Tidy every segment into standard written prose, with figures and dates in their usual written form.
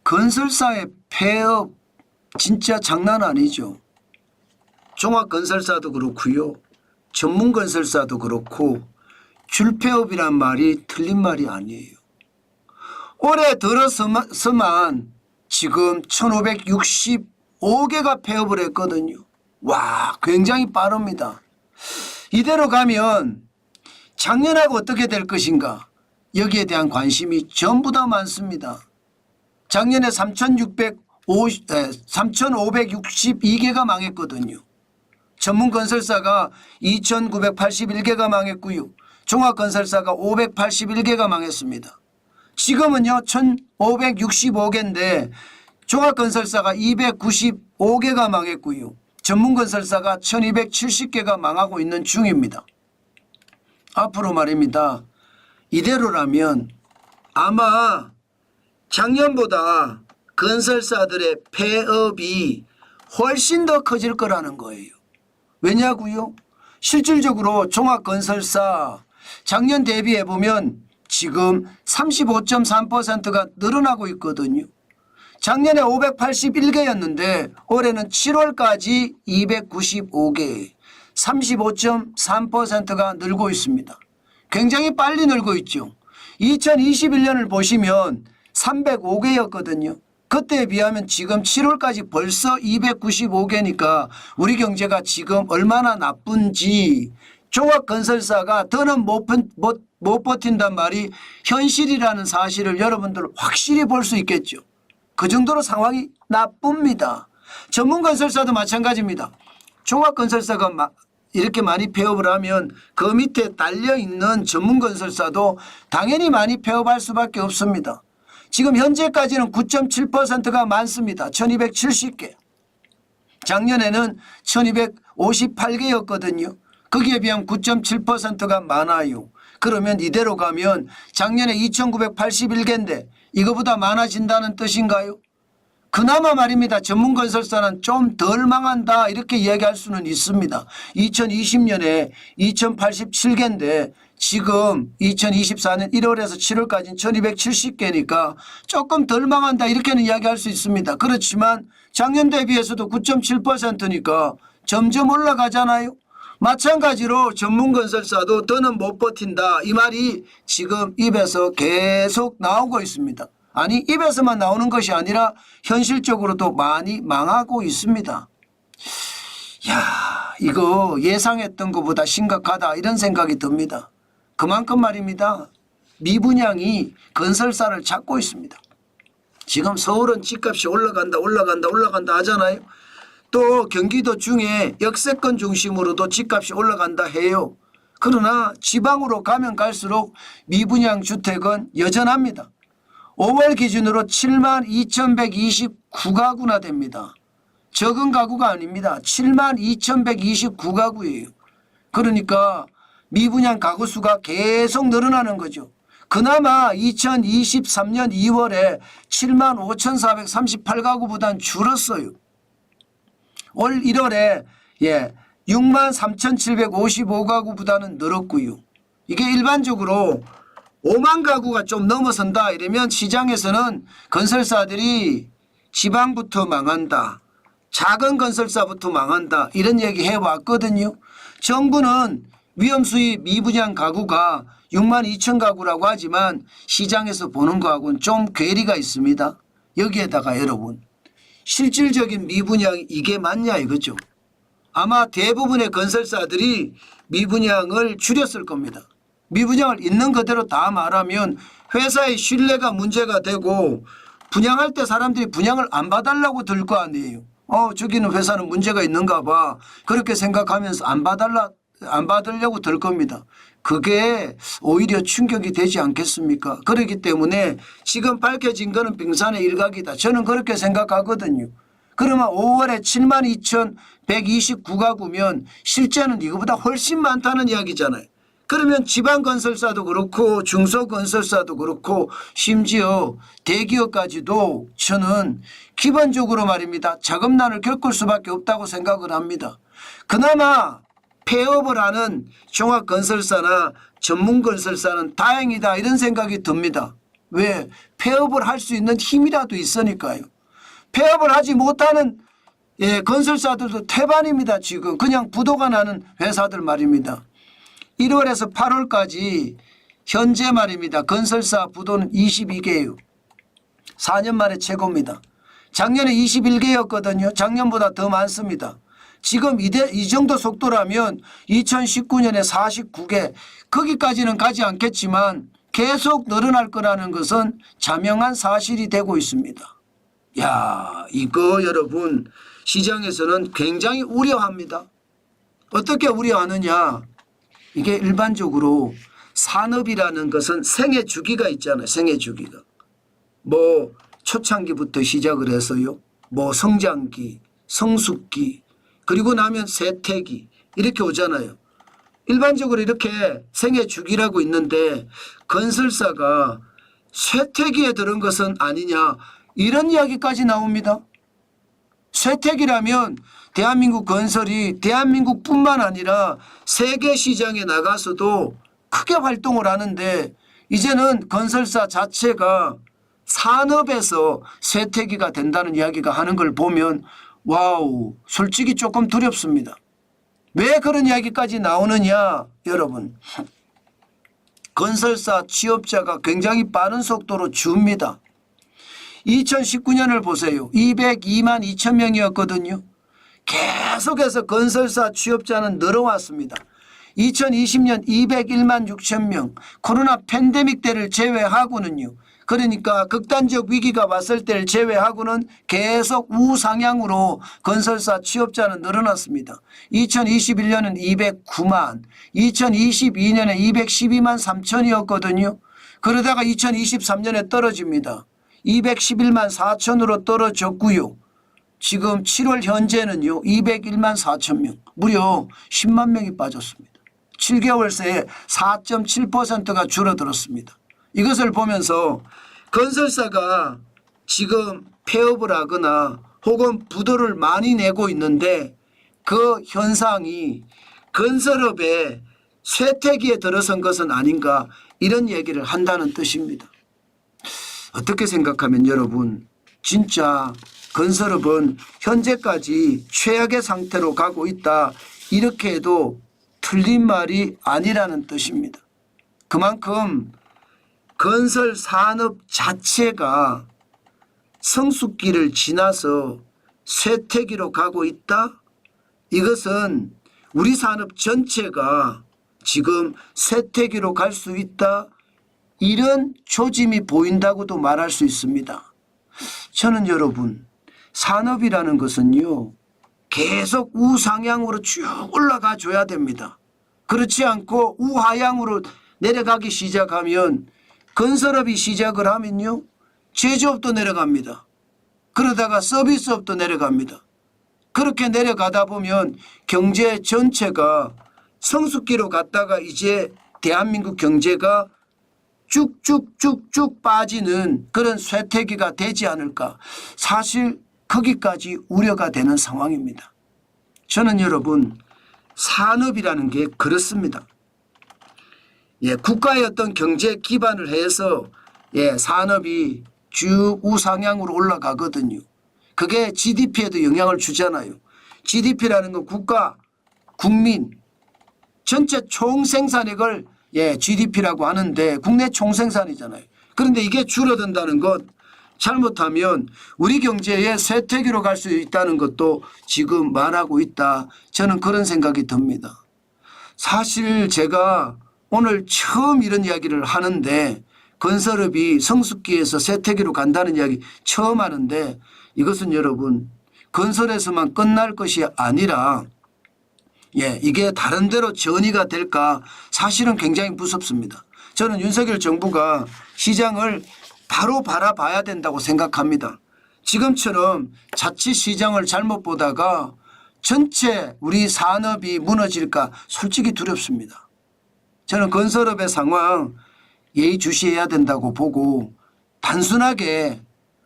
건설사의 폐업 진짜 장난 아니죠. 종합건설사도 그렇고요. 전문건설사도 그렇고 줄폐업이란 말이 틀린 말이 아니에요. 올해 들어서만 지금 1565개가 폐업을 했거든요. 와, 굉장히 빠릅니다. 이대로 가면 작년하고 어떻게 될 것인가, 여기에 대한 관심이 전부 다 많습니다. 작년에 3,562개가 망했거든요. 전문건설사가 2,981개가 망했고요. 종합건설사가 581개가 망했습니다. 지금은요 1,565개인데 종합건설사가 295개가 망했고요. 전문건설사가 1,270개가 망하고 있는 중입니다. 앞으로 말입니다. 이대로라면 아마 작년보다 건설사들의 폐업이 훨씬 더 커질 거라는 거예요. 왜냐고요? 실질적으로 종합건설사 작년 대비해 보면 지금 35.3%가 늘어나고 있거든요. 작년에 581개였는데 올해는 7월까지 295개, 35.3%가 늘고 있습니다. 굉장히 빨리 늘고 있죠. 2021년을 보시면 305개였거든요. 그때에 비하면 지금 7월까지 벌써 295개니까 우리 경제가 지금 얼마나 나쁜지 종합건설사가 더는 못 버틴단 말이 현실이라는 사실을 여러분들 확실히 볼 수 있겠죠. 그 정도로 상황이 나쁩니다. 전문건설사도 마찬가지입니다. 종합건설사가 이렇게 많이 폐업을 하면 그 밑에 딸려있는 전문건설사도 당연히 많이 폐업할 수밖에 없습니다. 지금 현재까지는 9.7%가 많습니다. 1270개. 작년에는 1258개였거든요. 거기에 비하면 9.7%가 많아요. 그러면 이대로 가면 작년에 2981개인데 이거보다 많아진다는 뜻인가요? 그나마 말입니다. 전문건설사는 좀 덜 망한다 이렇게 이야기할 수는 있습니다. 2020년에 2087개인데 지금 2024년 1월에서 7월까지는 1270개니까 조금 덜 망한다 이렇게는 이야기할 수 있습니다. 그렇지만 작년 대비해서도 9.7%니까 점점 올라가잖아요. 마찬가지로 전문건설사도 더는 못 버틴다 이 말이 지금 입에서 계속 나오고 있습니다. 아니 입에서만 나오는 것이 아니라 현실적으로도 많이 망하고 있습니다. 야, 이거 예상했던 것보다 심각하다 이런 생각이 듭니다. 그만큼 말입니다. 미분양이 건설사를 잡고 있습니다. 지금 서울은 집값이 올라간다 하잖아요. 또 경기도 중에 역세권 중심으로도 집값이 올라간다 해요. 그러나 지방으로 가면 갈수록 미분양 주택은 여전합니다. 5월 기준으로 72,129가구나 됩니다. 적은 가구가 아닙니다. 72,129가구예요. 그러니까 미분양 가구 수가 계속 늘어나는 거죠. 그나마 2023년 2월에 75,438가구보다는 줄었어요. 올 1월에 63,755가구보다는 늘었고요. 이게 일반적으로 5만 가구가 좀 넘어선다 이러면 시장에서는 건설사들이 지방부터 망한다, 작은 건설사부터 망한다 이런 얘기 해왔거든요. 정부는 위험수위 미분양 가구가 6만 2천 가구라고 하지만 시장에서 보는 거하고는 좀 괴리가 있습니다. 여기에다가 여러분 실질적인 미분양이 이게 맞냐 이거죠. 아마 대부분의 건설사들이 미분양을 줄였을 겁니다. 미분양을 있는 그대로 다 말하면 회사의 신뢰가 문제가 되고 분양할 때 사람들이 분양을 안 봐달라고 들 거 아니에요. 저기는 회사는 문제가 있는가 봐. 그렇게 생각하면서 안 받으려고 들 겁니다. 그게 오히려 충격이 되지 않겠습니까? 그렇기 때문에 지금 밝혀진 거는 빙산의 일각이다. 저는 그렇게 생각하거든요. 그러면 5월에 72,129가구면 실제는 이거보다 훨씬 많다는 이야기잖아요. 그러면 지방건설사도 그렇고 중소건설사도 그렇고 심지어 대기업까지도 저는 기본적으로 말입니다. 자금난을 겪을 수밖에 없다고 생각을 합니다. 그나마 폐업을 하는 종합건설사나 전문건설사는 다행이다 이런 생각이 듭니다. 왜? 폐업을 할 수 있는 힘이라도 있으니까요. 폐업을 하지 못하는 건설사들도 태반입니다. 지금 그냥 부도가 나는 회사들 말입니다. 1월에서 8월까지 현재 말입니다. 건설사 부도는 22개예요. 4년 만에 최고입니다. 작년에 21개였거든요. 작년보다 더 많습니다. 지금 이 정도 속도라면 2019년에 49개 거기까지는 가지 않겠지만 계속 늘어날 거라는 것은 자명한 사실이 되고 있습니다. 야, 이거 여러분 시장에서는 굉장히 우려합니다. 어떻게 우려하느냐. 이게 일반적으로 산업이라는 것은 생애 주기가 있잖아요. 생애 주기가. 뭐 초창기부터 시작을 해서요. 뭐 성장기, 성숙기, 그리고 나면 쇠퇴기 이렇게 오잖아요. 일반적으로 이렇게 생애 주기라고 있는데 건설사가 쇠퇴기에 들은 것은 아니냐 이런 이야기까지 나옵니다. 쇠퇴기라면 대한민국 건설이 대한민국뿐만 아니라 세계 시장에 나가서도 크게 활동을 하는데 이제는 건설사 자체가 산업에서 쇠퇴기가 된다는 이야기가 하는 걸 보면 와우, 솔직히 조금 두렵습니다. 왜 그런 이야기까지 나오느냐 여러분. 건설사 취업자가 굉장히 빠른 속도로 줍니다. 2019년을 보세요. 202만 2천 명이었거든요. 계속해서 건설사 취업자는 늘어왔습니다. 2020년 201만 6천 명, 코로나 팬데믹 때를 제외하고는요. 그러니까 극단적 위기가 왔을 때를 제외하고는 계속 우상향으로 건설사 취업자는 늘어났습니다. 2021년은 209만, 2022년에 212만 3천이었거든요. 그러다가 2023년에 떨어집니다. 211만 4천으로 떨어졌고요. 지금 7월 현재는요. 201만 4천 명, 무려 10만 명이 빠졌습니다. 7개월 새에 4.7%가 줄어들었습니다. 이것을 보면서 건설사가 지금 폐업을 하거나 혹은 부도를 많이 내고 있는데 그 현상이 건설업의 쇠퇴기에 들어선 것은 아닌가 이런 얘기를 한다는 뜻입니다. 어떻게 생각하면 여러분 진짜 건설업은 현재까지 최악의 상태로 가고 있다 이렇게 해도 틀린 말이 아니라는 뜻입니다. 그만큼 건설 산업 자체가 성숙기를 지나서 쇠퇴기로 가고 있다. 이것은 우리 산업 전체가 지금 쇠퇴기로 갈 수 있다. 이런 조짐이 보인다고도 말할 수 있습니다. 저는 여러분 산업이라는 것은요. 계속 우상향으로 쭉 올라가 줘야 됩니다. 그렇지 않고 우하향으로 내려가기 시작하면 건설업이 시작을 하면요. 제조업도 내려갑니다. 그러다가 서비스업도 내려갑니다. 그렇게 내려가다 보면 경제 전체가 성숙기로 갔다가 이제 대한민국 경제가 쭉쭉쭉쭉 빠지는 그런 쇠퇴기가 되지 않을까. 사실 거기까지 우려가 되는 상황입니다. 저는 여러분 산업이라는 게 그렇습니다. 국가의 어떤 경제 기반을 해서 산업이 쭉 우상향으로 올라가거든요. 그게 GDP에도 영향을 주잖아요. GDP라는 건 국가, 국민, 전체 총생산액을 GDP라고 하는데 국내 총생산이잖아요. 그런데 이게 줄어든다는 것 잘못하면 우리 경제에 쇠퇴기로 갈 수 있다는 것도 지금 말하고 있다. 저는 그런 생각이 듭니다. 사실 제가 오늘 처음 이런 이야기를 하는데 건설업이 성숙기에서 쇠퇴기로 간다는 이야기 처음 하는데 이것은 여러분 건설에서만 끝날 것이 아니라 이게 다른 데로 전이가 될까 사실은 굉장히 무섭습니다. 저는 윤석열 정부가 시장을 바로 바라봐야 된다고 생각합니다. 지금처럼 자칫 시장을 잘못 보다가 전체 우리 산업이 무너질까 솔직히 두렵습니다. 저는 건설업의 상황 예의주시해야 된다고 보고 단순하게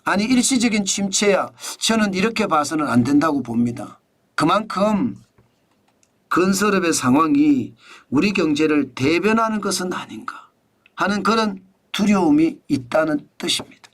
아니 일시적인 침체야 저는 이렇게 봐서는 안 된다고 봅니다. 그만큼 건설업의 상황이 우리 경제를 대변하는 것은 아닌가 하는 그런 두려움이 있다는 뜻입니다.